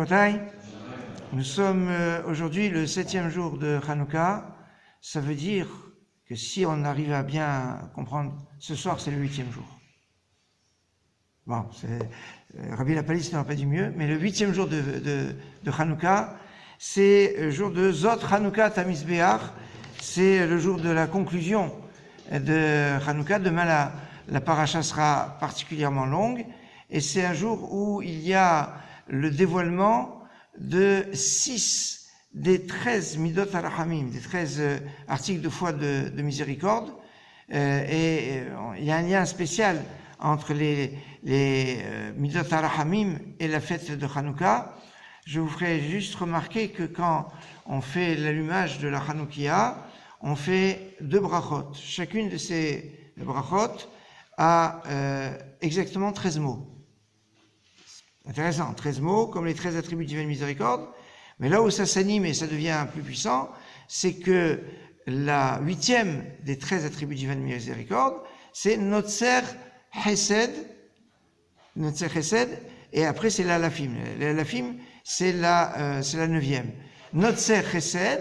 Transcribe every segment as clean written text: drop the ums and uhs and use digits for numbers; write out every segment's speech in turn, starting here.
Rabotai, nous sommes aujourd'hui le 7e jour de Hanouka. Ça veut dire que si on arrive à bien comprendre, ce soir c'est le 8e jour. Bon, Rabbi Lapalis n'a pas dit mieux, mais le 8e jour de Hanouka, c'est le jour de Zot Hanouka Tamis Béar, c'est le jour de la conclusion de Hanouka. Demain, la paracha sera particulièrement longue, et c'est un jour où il y a le dévoilement de 6 des 13 Midot Arachamim, des 13 articles de foi de miséricorde, et il y a un lien spécial entre les Midot Arachamim et la fête de Hanouka. Je vous ferai juste remarquer que quand on fait l'allumage de la Hanoukia, on fait 2 brachot. Chacune de ces brachot a exactement 13 mots. Intéressant, 13 mots, comme les 13 attributs divine miséricorde. Mais là où ça s'anime et ça devient plus puissant, c'est que la 8e des 13 attributs divine miséricorde, c'est Notser Chesed, et après c'est l'Alafim. L'Alafim, c'est la 9e. Notser Chesed,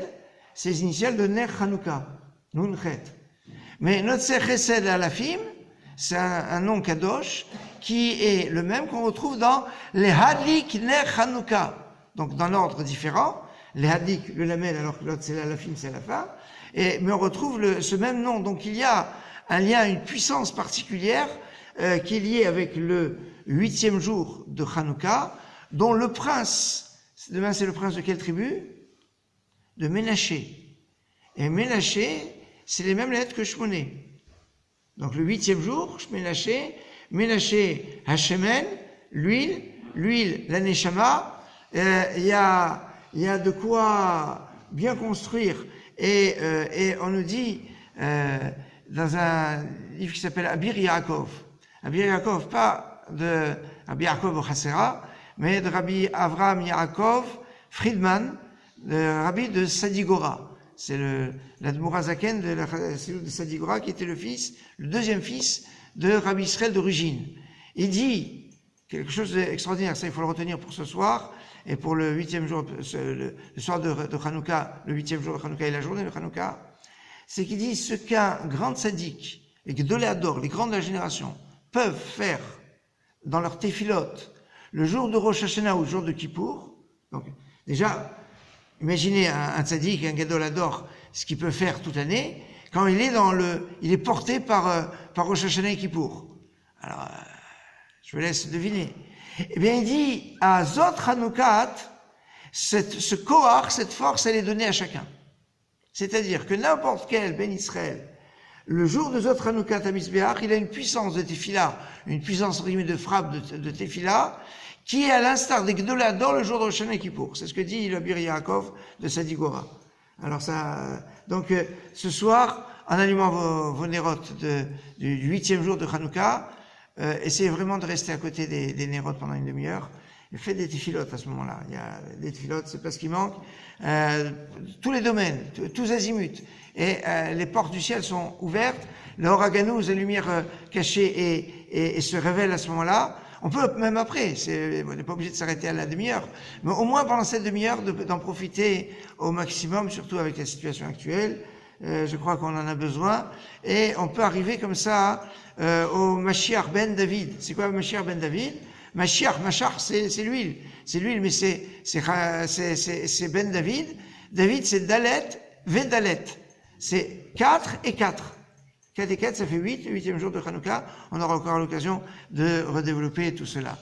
c'est les initiales de Ner Hanouka, Nun Chet. Mais Notser Chesed Alafim, c'est un nom kadosh qui est le même qu'on retrouve dans les Hadlik Ner Hanouka. Donc dans l'ordre différent, les Hadlik, le Lamel, alors que l'autre c'est l'Alafim, c'est la fin. Mais on retrouve ce même nom. Donc il y a un lien, une puissance particulière qui est liée avec le 8e jour de Hanouka, dont le prince, demain c'est le prince de quelle tribu? De Ménaché. Et Ménaché, c'est les mêmes lettres que Shmoné. Donc le 8e jour, Ménaché, Hashemen, l'huile, la Neshama. Il y a de quoi bien construire. Et on nous dit dans un livre qui s'appelle Abir Yaakov. Abir Yaakov, pas de Rabbi Yaakov Ochasera, mais de Rabbi Avraham Yaakov Friedman, le rabbi de Sadigora. C'est l'Admor Zaken de la cellule de Sadigora qui était le deuxième fils de Rabbi Israël d'origine. Il dit quelque chose d'extraordinaire, ça il faut le retenir pour ce soir, et pour le 8e jour, le soir de Hanouka, le 8e jour de Hanouka et la journée de Hanouka, c'est qu'il dit ce qu'un grand tzaddik, et que Doléador, les grands de la génération, peuvent faire dans leur téphilote, le jour de Rosh Hashanah ou le jour de Kippour. Donc, déjà, imaginez un tzaddik, un gadol ador, ce qu'il peut faire toute l'année, quand il est porté par Rosh Hashanah et Kippour. Alors, je vous laisse deviner. Eh bien, il dit, à Zot Hanoukat, ce koach, cette force, elle est donnée à chacun. C'est-à-dire que n'importe quel Ben Israël, le jour de Zot Hanoukat à Misbéach, il a une puissance de tefila, une puissance de frappe de tefila, qui est à l'instar des Gdola dans le jour de Rosh Hashanah et Kippour. C'est ce que dit l'Abir Yaakov de Sadigora. Alors donc ce soir, en allumant vos nérotes du 8e jour de Hanouka, essayez vraiment de rester à côté des nérotes pendant une demi-heure. Et faites des téphilotes à ce moment-là. Il y a des téphilotes, c'est pas ce qui manque. Tous les domaines, tous azimuts. Et les portes du ciel sont ouvertes. Le Horaganouz, les lumières cachées et se révèlent à ce moment-là. On peut même après, on n'est pas obligé de s'arrêter à la demi-heure, mais au moins pendant cette demi-heure d'en profiter au maximum, surtout avec la situation actuelle. Je crois qu'on en a besoin, et on peut arriver comme ça au Mashiach ben David. C'est quoi Mashiach ben David? Machar, c'est l'huile, mais c'est ben David. David, c'est Dalet, Vedalet. C'est 4 et 4. 4 et 4, ça fait 8, le 8e jour de Hanouka. On aura encore l'occasion de redévelopper tout cela.